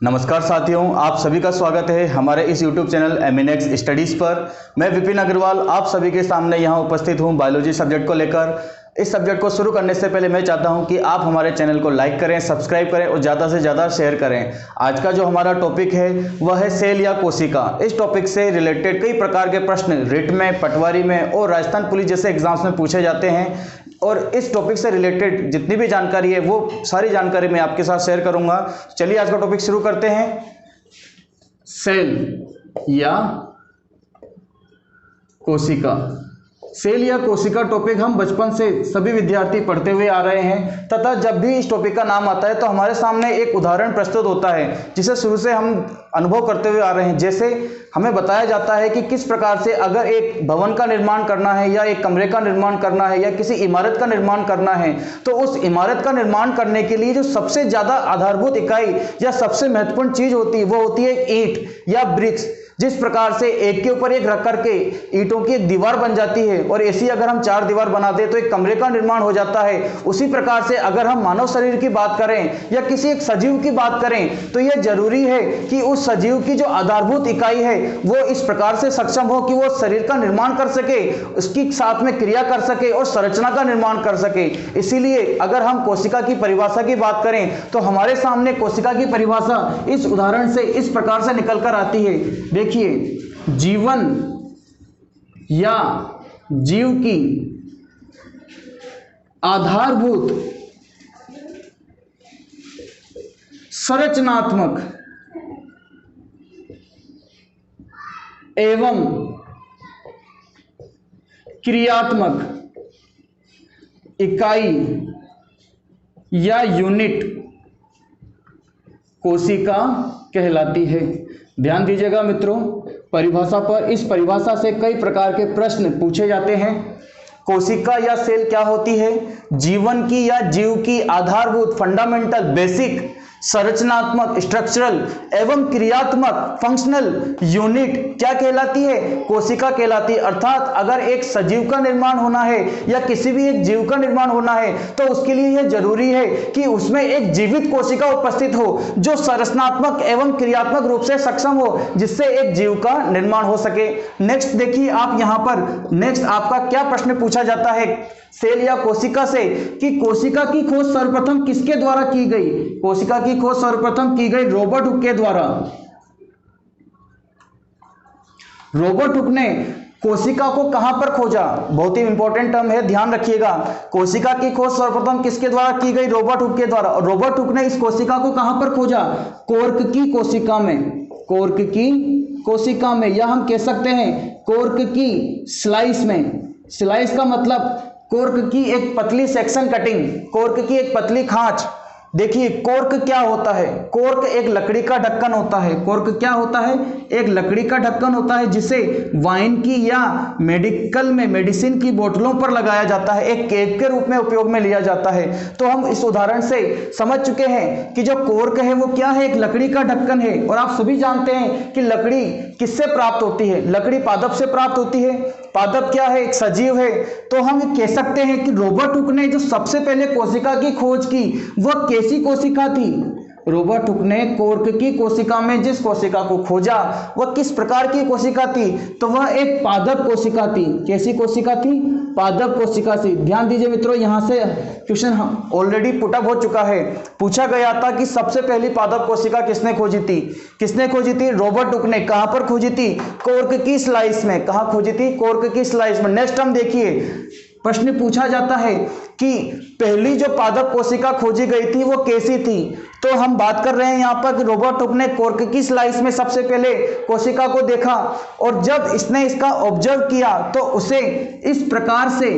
नमस्कार साथियों, आप सभी का स्वागत है हमारे इस YouTube चैनल एमिनेक्स स्टडीज़ पर। मैं विपिन अग्रवाल आप सभी के सामने यहाँ उपस्थित हूँ बायोलॉजी सब्जेक्ट को लेकर। इस सब्जेक्ट को शुरू करने से पहले मैं चाहता हूँ कि आप हमारे चैनल को लाइक करें, सब्सक्राइब करें और ज़्यादा से ज़्यादा शेयर करें। आज का जो हमारा टॉपिक है वह है सेल या कोशिका। इस टॉपिक से रिलेटेड कई प्रकार के प्रश्न रिट में, पटवारी में और राजस्थान पुलिस जैसे एग्जाम्स में पूछे जाते हैं और इस टॉपिक से रिलेटेड जितनी भी जानकारी है वो सारी जानकारी मैं आपके साथ शेयर करूंगा। चलिए आज का टॉपिक शुरू करते हैं। सेल या कोशिका। सेल या कोशिका टॉपिक हम बचपन से सभी विद्यार्थी पढ़ते हुए आ रहे हैं तथा जब भी इस टॉपिक का नाम आता है तो हमारे सामने एक उदाहरण प्रस्तुत होता है जिसे शुरू से हम अनुभव करते हुए आ रहे हैं। जैसे हमें बताया जाता है कि किस प्रकार से अगर एक भवन का निर्माण करना है या एक कमरे का निर्माण करना है या किसी इमारत का निर्माण करना है तो उस इमारत का निर्माण करने के लिए जो सबसे ज़्यादा आधारभूत इकाई या सबसे महत्वपूर्ण चीज़ होती है वो होती है ईंट या ब्रिक्स। जिस प्रकार से एक के ऊपर एक रख करके ईंटों की एक दीवार बन जाती है और ऐसी अगर हम 4 दीवार बना दें तो एक कमरे का निर्माण हो जाता है। उसी प्रकार से अगर हम मानव शरीर की बात करें या किसी एक सजीव की बात करें तो यह जरूरी है कि उस सजीव की जो आधारभूत इकाई है वो इस प्रकार से सक्षम हो कि वो शरीर का निर्माण कर सके, उसकी साथ में क्रिया कर सके और संरचना का निर्माण कर सके। इसीलिए अगर हम कोशिका की परिभाषा की बात करें तो हमारे सामने कोशिका की परिभाषा इस उदाहरण से इस प्रकार से निकल कर आती है। देखिए, जीवन या जीव की आधारभूत संरचनात्मक एवं क्रियात्मक इकाई या यूनिट कोशिका कहलाती है। ध्यान दीजिएगा मित्रों, परिभाषा पर। इस परिभाषा से कई प्रकार के प्रश्न पूछे जाते हैं। कोशिका या सेल क्या होती है? जीवन की या जीव की आधारभूत फंडामेंटल बेसिक संरचनात्मक स्ट्रक्चरल एवं क्रियात्मक फंक्शनल यूनिट क्या कहलाती है? कोशिका कहलाती है। अर्थात अगर एक सजीव का निर्माण होना है या किसी भी एक जीव का निर्माण होना है तो उसके लिए यह जरूरी है कि उसमें एक जीवित कोशिका उपस्थित हो जो संरचनात्मक एवं क्रियात्मक रूप से सक्षम हो जिससे एक जीव का निर्माण हो सके। नेक्स्ट देखिए आप यहाँ पर, नेक्स्ट आपका क्या प्रश्न पूछा जाता है सेल या कोशिका से कि कोशिका की खोज सर्वप्रथम किसके द्वारा की गई? कोशिका की खोज सर्वप्रथम की गई रॉबर्ट हुक के द्वारा। रॉबर्ट हुक ने कोशिका को कहां पर खोजा? बहुत ही इंपॉर्टेंट टर्म है, ध्यान रखिएगा। कोशिका की खोज सर्वप्रथम किसके द्वारा की गई? रॉबर्ट हुक के द्वारा। और रॉबर्ट हुक ने इस कोशिका को कहां पर खोजा? कॉर्क की कोशिका में। कॉर्क की कोशिका में, या हम कह सकते हैं कॉर्क की स्लाइस में। स्लाइस का मतलब कॉर्क की एक पतली सेक्शन कटिंग, कॉर्क की एक पतली खांच। देखिए कॉर्क क्या होता है? कॉर्क एक लकड़ी का ढक्कन होता है। कॉर्क क्या होता है? एक लकड़ी का ढक्कन होता है जिसे वाइन की या मेडिकल में मेडिसिन की बोतलों पर लगाया जाता है, एक कैप के रूप में उपयोग में लिया जाता है। तो हम इस उदाहरण से समझ चुके हैं कि जो कॉर्क है वो क्या है? एक लकड़ी का ढक्कन है। और आप सभी जानते हैं कि लकड़ी किससे प्राप्त होती है? लकड़ी पादप से प्राप्त होती है। पादप क्या है? एक सजीव है। तो हम कह सकते हैं कि रॉबर्ट हुक ने जो सबसे पहले कोशिका की खोज की वह कैसी कोशिका थी? रॉबर्ट हुक ने कॉर्क की कोशिका में जिस कोशिका को खोजा वह किस प्रकार की कोशिका थी? तो वह एक पादप कोशिका थी। कैसी कोशिका थी? पादप कोशिका थी। ध्यान दीजिए मित्रों, यहाँ से क्वेश्चन ऑलरेडी पुटअप हो चुका है। पूछा गया था कि सबसे पहली पादप कोशिका किसने खोजी थी? किसने खोजी थी? रॉबर्ट हुक ने। कहां पर खोजी थी? कॉर्क की स्लाइस में। कहां खोजी थी? कॉर्क की स्लाइस में। नेक्स्ट हम देखिए, प्रश्न पूछा जाता है कि पहली जो पादप कोशिका खोजी गई थी वो कैसी थी? तो हम बात कर रहे हैं यहाँ पर कि रॉबर्ट हुक ने कॉर्क की स्लाइस में सबसे पहले कोशिका को देखा और जब इसने इसका ऑब्जर्व किया तो उसे इस प्रकार से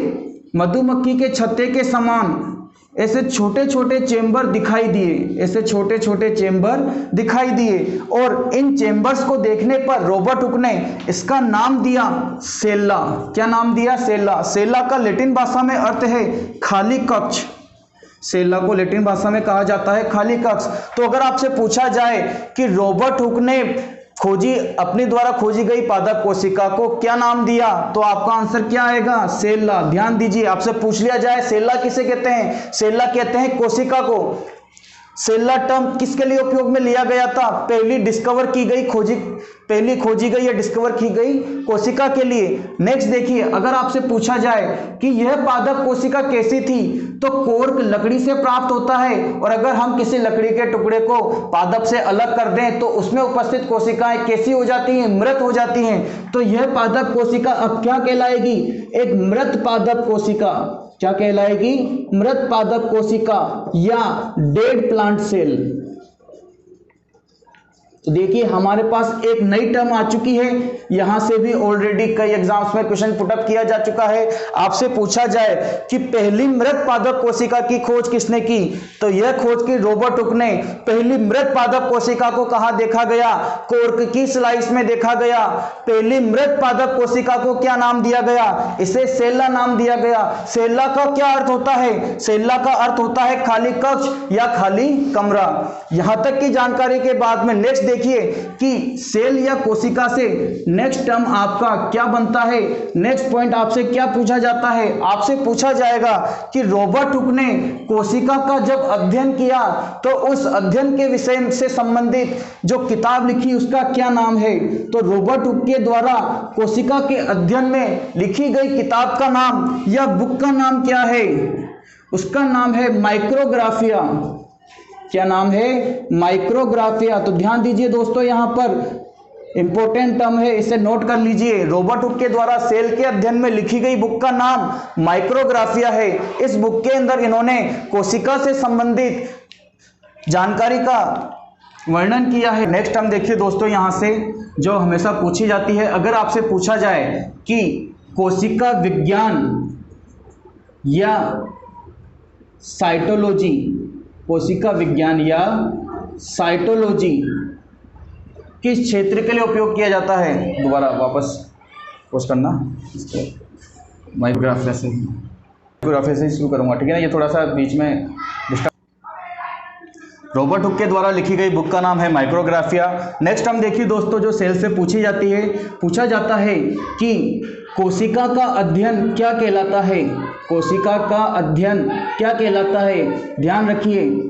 मधुमक्खी के छत्ते के समान ऐसे छोटे छोटे चेंबर दिखाई दिए। ऐसे छोटे छोटे चेंबर दिखाई दिए और इन चेंबर्स को देखने पर रॉबर्ट हुक ने इसका नाम दिया सेल्ला। क्या नाम दिया? सेल्ला। सेल्ला का लैटिन भाषा में अर्थ है खाली कक्ष। सेल्ला को लैटिन भाषा में कहा जाता है खाली कक्ष। तो अगर आपसे पूछा जाए कि रॉबर्ट हुक ने खोजी अपने द्वारा खोजी गई पादप कोशिका को क्या नाम दिया? तो आपका आंसर क्या आएगा? सेल्ला। ध्यान दीजिए, आपसे पूछ लिया जाए सेल्ला किसे कहते हैं? सेल्ला कहते हैं कोशिका को। सेल्ला टर्म किसके लिए उपयोग में लिया गया था? पहली खोजी गई या डिस्कवर की गई कोशिका के लिए। नेक्स्ट देखिए, अगर आपसे पूछा जाए कि यह पादप कोशिका कैसी थी, तो कोर्क लकड़ी से प्राप्त होता है, और अगर हम किसी लकड़ी के टुकड़े को पादप से अलग कर दें तो उसमें उपस्थित कोशिकाएं कैसी हो जाती हैं? मृत हो जाती हैं। तो यह पादप कोशिका अब क्या कहलाएगी? एक मृत पादप कोशिका। क्या कहलाएगी? मृत पादप कोशिका या डेड प्लांट सेल। तो देखिए हमारे पास एक नई टर्म आ चुकी है, यहां से भी ऑलरेडी कई एग्जाम्स में क्वेश्चन पुटअप किया जा चुका है। आपसे पूछा जाए कि पहली मृत पादप कोशिका की खोज किसने की, तो यह खोज की रॉबर्ट हुक ने। पहली मृत पादप कोशिका को कहां देखा गया? कोर्क की स्लाइस में देखा गया। पहली मृत पादप कोशिका को क्या नाम दिया गया? इसे सेल्ला नाम दिया गया। सेल्ला का क्या अर्थ होता है? सेल्ला का अर्थ होता है खाली कक्ष या खाली कमरा। यहां तक की जानकारी के बाद में नेक्स्ट देखिए कि सेल या कोशिका से नेक्स्ट टर्म आपका क्या बनता है। नेक्स्ट पॉइंट आपसे क्या पूछा जाता है? आपसे पूछा जाएगा कि रॉबर्ट हुक ने कोशिका का जब अध्ययन किया तो उस अध्ययन के विषय से संबंधित जो किताब लिखी उसका क्या नाम है? तो रॉबर्ट हुक के द्वारा कोशिका के अध्ययन में लिखी गई किताब का नाम या बुक का नाम क्या है? उसका नाम है माइक्रोग्राफिया। क्या नाम है? माइक्रोग्राफिया। तो ध्यान दीजिए दोस्तों, यहां पर इंपॉर्टेंट टर्म है, इसे नोट कर लीजिए। रॉबर्ट हुक के द्वारा सेल के अध्ययन में लिखी गई बुक का नाम माइक्रोग्राफिया है। इस बुक के अंदर इन्होंने कोशिका से संबंधित जानकारी का वर्णन किया है। नेक्स्ट हम देखिए दोस्तों, यहां से जो हमेशा पूछी जाती है, अगर आपसे पूछा जाए कि कोशिका विज्ञान या साइटोलॉजी, कोशिका विज्ञान या साइटोलॉजी किस क्षेत्र के लिए उपयोग किया जाता है? दोबारा वापस पोस्ट करना, माइक्रोग्राफिया से शुरू करूंगा, ठीक है ना? ये थोड़ा सा बीच में डिस्टर्ब। रॉबर्ट हुक के द्वारा लिखी गई बुक का नाम है माइक्रोग्राफिया। नेक्स्ट हम देखिए दोस्तों, जो सेल से पूछी जाती है, पूछा जाता है कि कोशिका का अध्ययन क्या कहलाता है? कोशिका का अध्ययन क्या कहलाता है? ध्यान रखिए,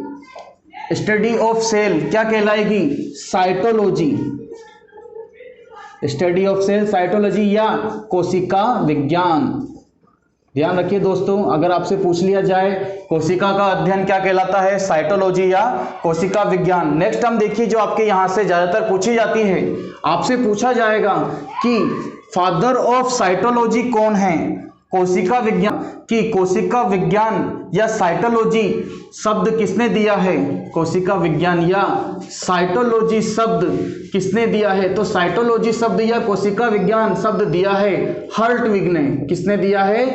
स्टडी ऑफ सेल क्या कहलाएगी? Cytology. Study of cell cytology या कोशिका विज्ञान। ध्यान रखिए दोस्तों, अगर आपसे पूछ लिया जाए कोशिका का अध्ययन क्या कहलाता है? साइटोलॉजी या कोशिका विज्ञान। नेक्स्ट हम देखिए, जो आपके यहां से ज्यादातर पूछी जाती है, आपसे पूछा जाएगा कि फादर ऑफ साइटोलॉजी कौन है? कोशिका विज्ञान की कोशिका विज्ञान या साइटोलॉजी शब्द किसने दिया है? कोशिका विज्ञान या साइटोलॉजी शब्द किसने दिया है? तो साइटोलॉजी शब्द या कोशिका विज्ञान शब्द दिया है हर्टविग ने। किसने दिया है?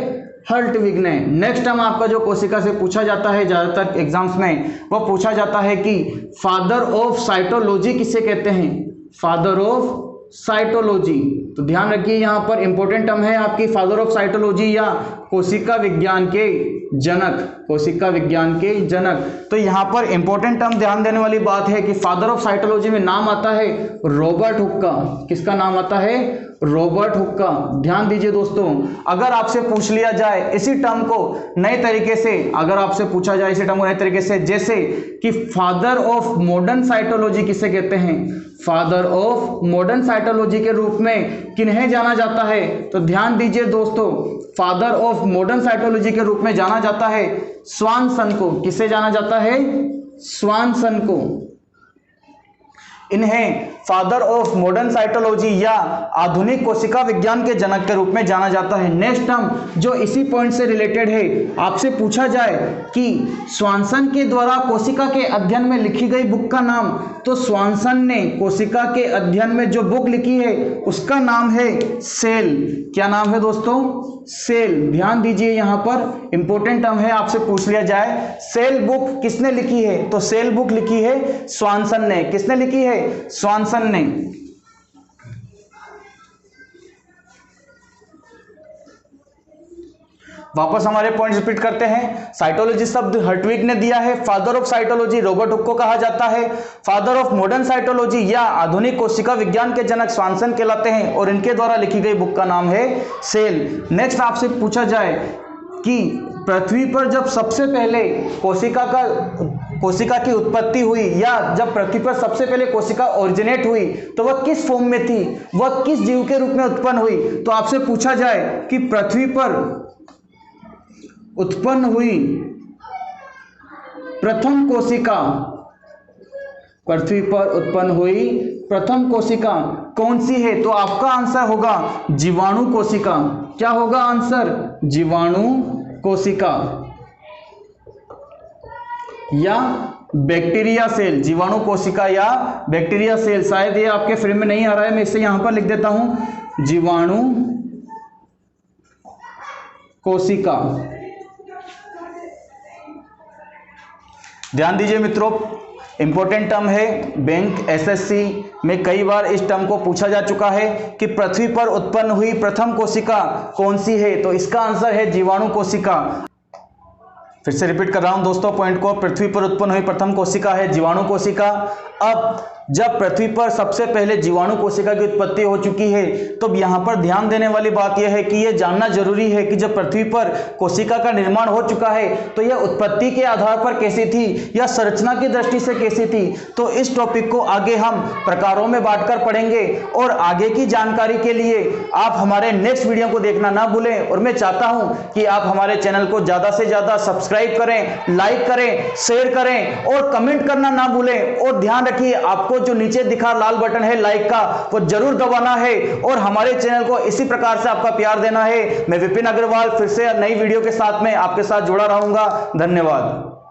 हर्टविग ने। नेक्स्ट टाइम आपका जो कोशिका से पूछा जाता है ज्यादातर एग्जाम्स में, वो पूछा जाता है कि फादर ऑफ साइटोलॉजी किसे कहते हैं? Father of cytology. तो ध्यान रखिए, यहां पर इंपॉर्टेंट टर्म है आपकी फादर ऑफ साइटोलॉजी या कोशिका विज्ञान के जनक। कोशिका विज्ञान के जनक। तो यहां पर इंपॉर्टेंट टर्म ध्यान देने वाली बात है कि फादर ऑफ साइटोलॉजी में नाम आता है रॉबर्ट हुक का। किसका नाम आता है? रॉबर्ट हुक का। ध्यान दीजिए दोस्तों, अगर आपसे पूछ लिया जाए इसी टर्म को नए तरीके से, अगर आपसे पूछा जाए इसी टर्म को नए तरीके से, जैसे कि फादर ऑफ मॉडर्न साइटोलॉजी किसे कहते हैं? फादर ऑफ मॉडर्न साइटोलॉजी के रूप में किन्हें जाना जाता है? तो ध्यान दीजिए दोस्तों, फादर ऑफ मॉडर्न साइटोलॉजी के रूप में जाना जाता है स्वानसन को। किसे जाना जाता है? स्वानसन को। इन्हें फादर ऑफ मॉडर्न साइटोलॉजी या आधुनिक कोशिका विज्ञान के जनक के रूप में जाना जाता है। नेक्स्ट टर्म जो इसी पॉइंट से रिलेटेड है, आपसे पूछा जाए कि स्वानसन के द्वारा कोशिका के अध्ययन में लिखी गई बुक का नाम, तो स्वानसन ने कोशिका के अध्ययन में जो बुक लिखी है उसका नाम है सेल। क्या नाम है दोस्तों? सेल। ध्यान दीजिए, यहां पर इंपॉर्टेंट टर्म है, आपसे पूछ लिया जाए सेल बुक किसने लिखी है? तो सेल बुक लिखी है स्वानसन ने। किसने लिखी है? स्वानसन ने। वापस हमारे पॉइंट्स रिपीट करते हैं। साइटोलॉजी शब्द हर्टविग ने दिया है। Father of cytology Robert Hooke को कहा जाता है। फादर ऑफ मॉडर्न साइटोलॉजी या आधुनिक कोशिका विज्ञान के जनक स्वानसन कहलाते हैं और इनके द्वारा लिखी गई बुक का नाम है सेल। नेक्स्ट आपसे पूछा जाए कि पृथ्वी पर जब सबसे पहले कोशिका की उत्पत्ति हुई या जब पृथ्वी पर सबसे पहले कोशिका ओरिजिनेट हुई तो वह किस फॉर्म में थी, वह किस जीव के रूप में उत्पन्न हुई। तो आपसे पूछा जाए कि पृथ्वी पर उत्पन्न हुई प्रथम कोशिका, पृथ्वी पर उत्पन्न हुई प्रथम कोशिका कौन सी है, तो आपका आंसर होगा जीवाणु कोशिका। क्या होगा आंसर, जीवाणु कोशिका या बैक्टीरिया सेल। जीवाणु कोशिका या बैक्टीरिया सेल। शायद ये आपके फ्रेम में नहीं आ रहा है, मैं इसे यहां पर लिख देता हूं, जीवाणु कोशिका। ध्यान दीजिए मित्रों, इंपॉर्टेंट टर्म है, बैंक एसएससी में कई बार इस टर्म को पूछा जा चुका है कि पृथ्वी पर उत्पन्न हुई प्रथम कोशिका कौन सी है, तो इसका आंसर है जीवाणु कोशिका। फिर से रिपीट कर रहा हूं दोस्तों पॉइंट को, पृथ्वी पर उत्पन्न हुई प्रथम कोशिका है जीवाणु कोशिका। अब जब पृथ्वी पर सबसे पहले जीवाणु कोशिका की उत्पत्ति हो चुकी है तो यहां पर ध्यान देने वाली बात यह है कि यह जानना जरूरी है कि जब पृथ्वी पर कोशिका का निर्माण हो चुका है तो यह उत्पत्ति के आधार पर कैसी थी या संरचना की दृष्टि से कैसी थी। तो इस टॉपिक को आगे हम प्रकारों में बांटकर पढ़ेंगे और आगे की जानकारी के लिए आप हमारे नेक्स्ट वीडियो को देखना ना भूलें। और मैं चाहता हूं कि आप हमारे चैनल को ज्यादा से ज्यादा सब्सक्राइब करें, लाइक करें, शेयर करें और कमेंट करना ना भूलें। और ध्यान रखिए आपको जो नीचे दिखा लाल बटन है लाइक का, वो जरूर दबाना है और हमारे चैनल को इसी प्रकार से आपका प्यार देना है। मैं विपिन अग्रवाल फिर से नई वीडियो के साथ में आपके साथ जुड़ा रहूंगा। धन्यवाद।